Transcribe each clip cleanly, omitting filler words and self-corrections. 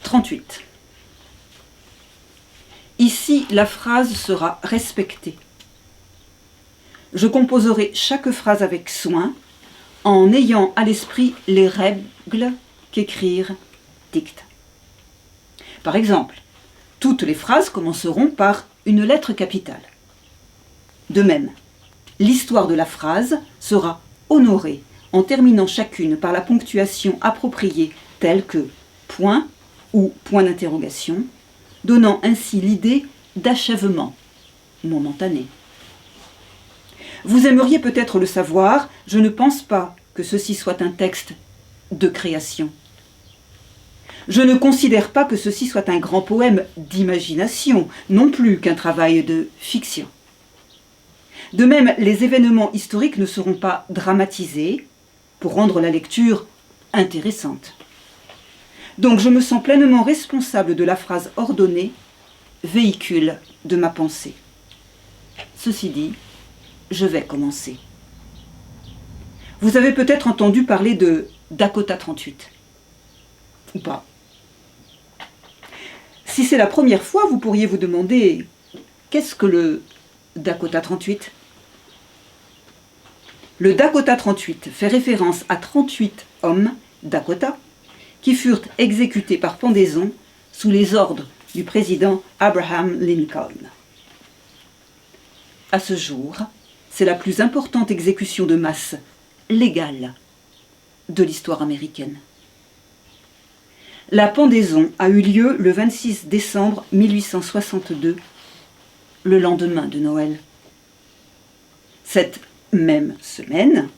38. Ici, la phrase sera respectée. Je composerai chaque phrase avec soin, en ayant à l'esprit les règles qu'écrire dicte. Par exemple, toutes les phrases commenceront par une lettre capitale. De même, l'histoire de la phrase sera honorée en terminant chacune par la ponctuation appropriée telle que point ou point d'interrogation, donnant ainsi l'idée d'achèvement momentané. Vous aimeriez peut-être le savoir, je ne pense pas que ceci soit un texte de création. Je ne considère pas que ceci soit un grand poème d'imagination, non plus qu'un travail de fiction. De même, les événements historiques ne seront pas dramatisés pour rendre la lecture intéressante. Donc je me sens pleinement responsable de la phrase ordonnée, véhicule de ma pensée. Ceci dit, je vais commencer. Vous avez peut-être entendu parler de Dakota 38. Ou pas. Si c'est la première fois, vous pourriez vous demander qu'est-ce que le Dakota 38 ? Le Dakota 38 fait référence à 38 hommes, Dakota, qui furent exécutés par pendaison sous les ordres du président Abraham Lincoln. À ce jour, c'est la plus importante exécution de masse légale de l'histoire américaine. La pendaison a eu lieu le 26 décembre 1862, le lendemain de Noël. Cette même semaine,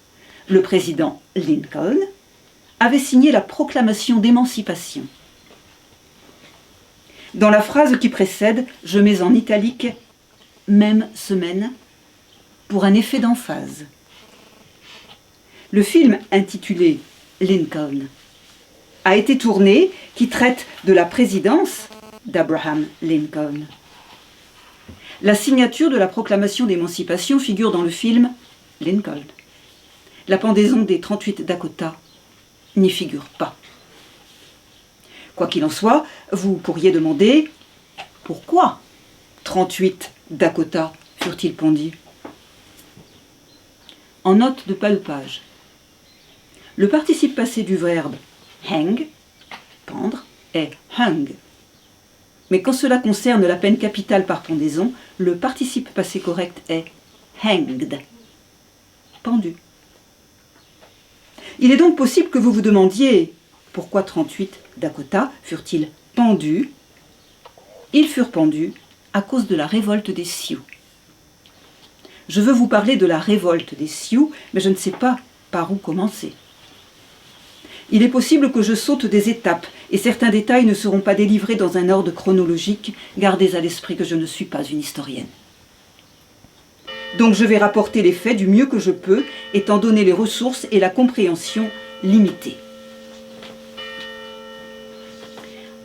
le président Lincoln avait signé la proclamation d'émancipation. Dans la phrase qui précède, je mets en italique « même semaine » pour un effet d'emphase. Le film intitulé « Lincoln » a été tourné, qui traite de la présidence d'Abraham Lincoln. La signature de la proclamation d'émancipation figure dans le film Lincoln. La pendaison des 38 Dakota n'y figure pas. Quoi qu'il en soit, vous pourriez demander pourquoi 38 Dakota furent-ils pendus ? En note de bas de page, le participe passé du verbe hang, pendre, est hung. Mais quand cela concerne la peine capitale par pendaison, le participe passé correct est hanged, pendu. Il est donc possible que vous vous demandiez pourquoi 38 Dakota furent-ils pendus ? Ils furent pendus à cause de la révolte des Sioux. Je veux vous parler de la révolte des Sioux, mais je ne sais pas par où commencer. Il est possible que je saute des étapes, et certains détails ne seront pas délivrés dans un ordre chronologique. Gardez à l'esprit que je ne suis pas une historienne. Donc je vais rapporter les faits du mieux que je peux, étant donné les ressources et la compréhension limitées.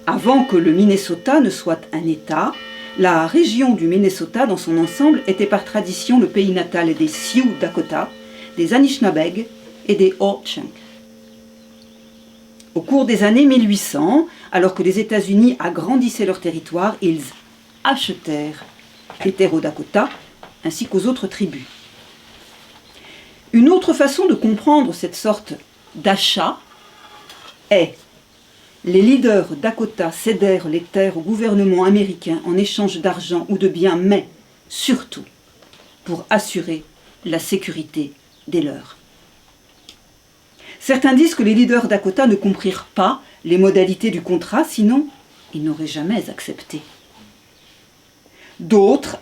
Avant que le Minnesota ne soit un État, la région du Minnesota dans son ensemble était par tradition le pays natal des Sioux Dakota, des Anishinaabeg et des Ho-Chunk. Au cours des années 1800, alors que les États-Unis agrandissaient leur territoire, ils achetèrent les terres aux Dakota ainsi qu'aux autres tribus. Une autre façon de comprendre cette sorte d'achat est: les leaders Dakota cédèrent les terres au gouvernement américain en échange d'argent ou de biens, mais surtout pour assurer la sécurité des leurs. Certains disent que les leaders Dakota ne comprirent pas les modalités du contrat, sinon ils n'auraient jamais accepté. D'autres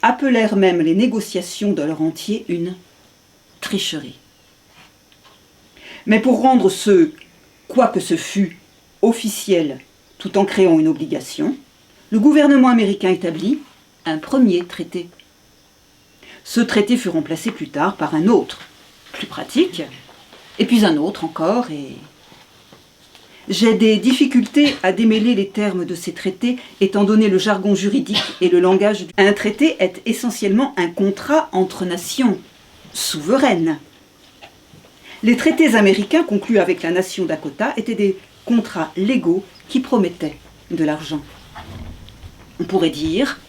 appelèrent même les négociations de leur entier une tricherie. Mais pour rendre ce quoi que ce fût officiel tout en créant une obligation, le gouvernement américain établit un premier traité. Ce traité fut remplacé plus tard par un autre, plus pratique, et puis un autre encore, et j'ai des difficultés à démêler les termes de ces traités, étant donné le jargon juridique et le langage. Un traité est essentiellement un contrat entre nations souveraines. Les traités américains conclus avec la nation Dakota étaient des contrats légaux qui promettaient de l'argent. On pourrait dire,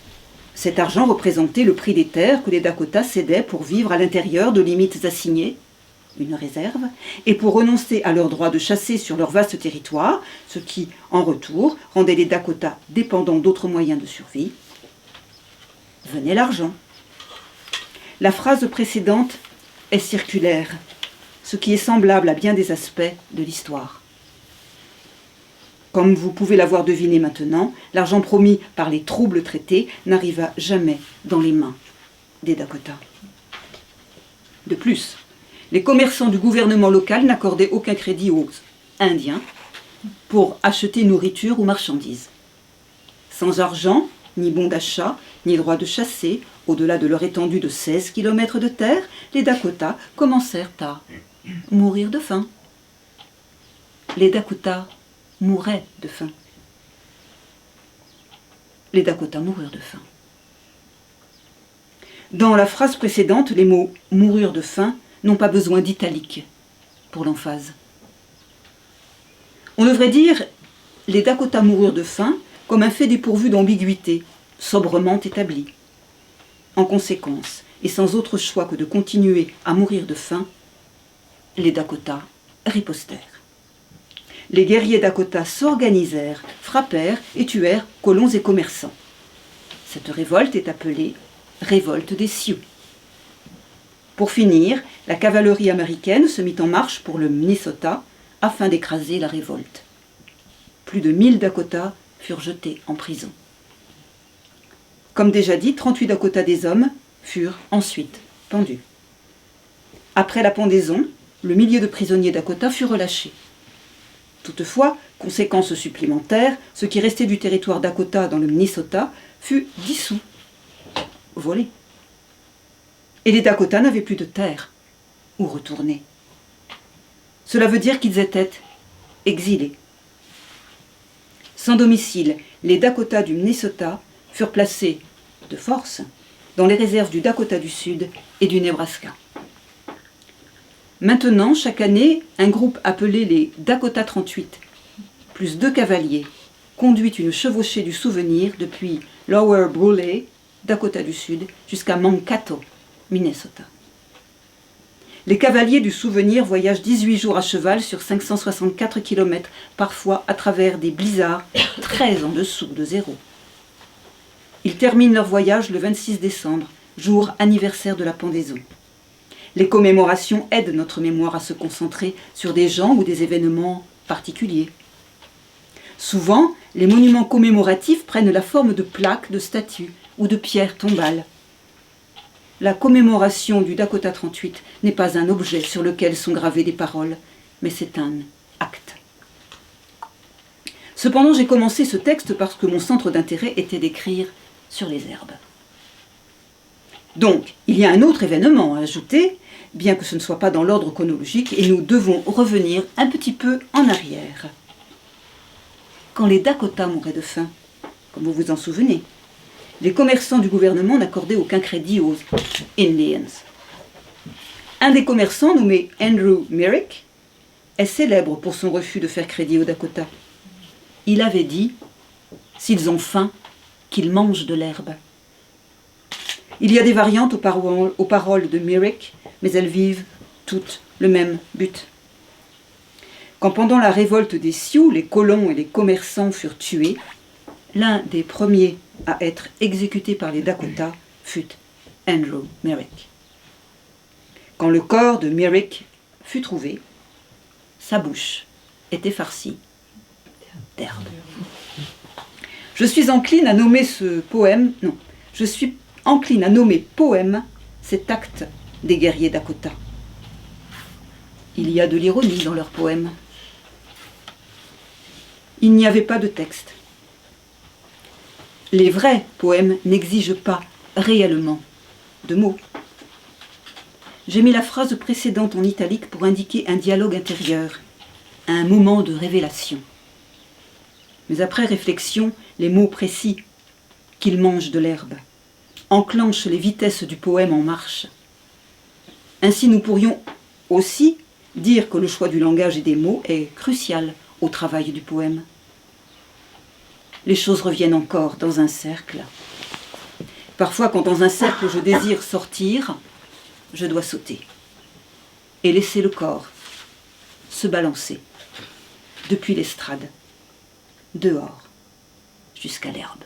cet argent représentait le prix des terres que les Dakota cédaient pour vivre à l'intérieur de limites assignées, une réserve, et pour renoncer à leur droit de chasser sur leur vaste territoire, ce qui, en retour, rendait les Dakota dépendants d'autres moyens de survie. Venait l'argent. La phrase précédente est circulaire, ce qui est semblable à bien des aspects de l'histoire. Comme vous pouvez l'avoir deviné maintenant, l'argent promis par les troubles traités n'arriva jamais dans les mains des Dakota. De plus, les commerçants du gouvernement local n'accordaient aucun crédit aux Indiens pour acheter nourriture ou marchandises. Sans argent, ni bon d'achat, ni droit de chasser, au-delà de leur étendue de 16 km de terre, les Dakota commencèrent à mourir de faim. Les Dakota mouraient de faim. Les Dakota moururent de faim. Dans la phrase précédente, les mots « mourir de faim » n'ont pas besoin d'italique pour l'emphase. On devrait dire « les Dakota moururent de faim » comme un fait dépourvu d'ambiguïté, sobrement établi. En conséquence, et sans autre choix que de continuer à mourir de faim, les Dakota ripostèrent. Les guerriers Dakota s'organisèrent, frappèrent et tuèrent colons et commerçants. Cette révolte est appelée « révolte des Sioux ». Pour finir, la cavalerie américaine se mit en marche pour le Minnesota afin d'écraser la révolte. Plus de 1000 Dakota furent jetés en prison. Comme déjà dit, 38 Dakota des hommes furent ensuite pendus. Après la pendaison, le millier de prisonniers Dakota fut relâché. Toutefois, conséquence supplémentaire, ce qui restait du territoire Dakota dans le Minnesota fut dissous, volé. Et les Dakota n'avaient plus de terre où retourner. Cela veut dire qu'ils étaient exilés. Sans domicile, les Dakota du Minnesota furent placés de force dans les réserves du Dakota du Sud et du Nebraska. Maintenant, chaque année, un groupe appelé les Dakota 38, plus 2 cavaliers, conduit une chevauchée du souvenir depuis Lower Brule, Dakota du Sud, jusqu'à Mankato, Minnesota. Les cavaliers du souvenir voyagent 18 jours à cheval sur 564 km, parfois à travers des blizzards très en dessous de zéro. Ils terminent leur voyage le 26 décembre, jour anniversaire de la pendaison. Les commémorations aident notre mémoire à se concentrer sur des gens ou des événements particuliers. Souvent, les monuments commémoratifs prennent la forme de plaques, de statues ou de pierres tombales. La commémoration du Dakota 38 n'est pas un objet sur lequel sont gravées des paroles, mais c'est un acte. Cependant, j'ai commencé ce texte parce que mon centre d'intérêt était d'écrire sur les herbes. Donc, il y a un autre événement à ajouter, bien que ce ne soit pas dans l'ordre chronologique, et nous devons revenir un petit peu en arrière. Quand les Dakota mouraient de faim, comme vous vous en souvenez, les commerçants du gouvernement n'accordaient aucun crédit aux Indians. Un des commerçants, nommé Andrew Myrick, est célèbre pour son refus de faire crédit aux Dakota. Il avait dit « S'ils ont faim, qu'ils mangent de l'herbe ». Il y a des variantes aux paroles de Myrick, mais elles vivent toutes le même but. Quand pendant la révolte des Sioux, les colons et les commerçants furent tués, l'un des premiers à être exécuté par les Dakota fut Andrew Myrick. Quand le corps de Myrick fut trouvé, sa bouche était farcie d'herbe. Je suis encline à nommer poème cet acte des guerriers Dakota. Il y a de l'ironie dans leurs poèmes. Il n'y avait pas de texte. Les vrais poèmes n'exigent pas réellement de mots. J'ai mis la phrase précédente en italique pour indiquer un dialogue intérieur, un moment de révélation. Mais après réflexion, les mots précis « qu'ils mangent de l'herbe » enclenchent les vitesses du poème en marche. Ainsi, nous pourrions aussi dire que le choix du langage et des mots est crucial au travail du poème. les choses reviennent encore dans un cercle. Parfois, quand dans un cercle je désire sortir, je dois sauter et laisser le corps se balancer depuis l'estrade, dehors, jusqu'à l'herbe.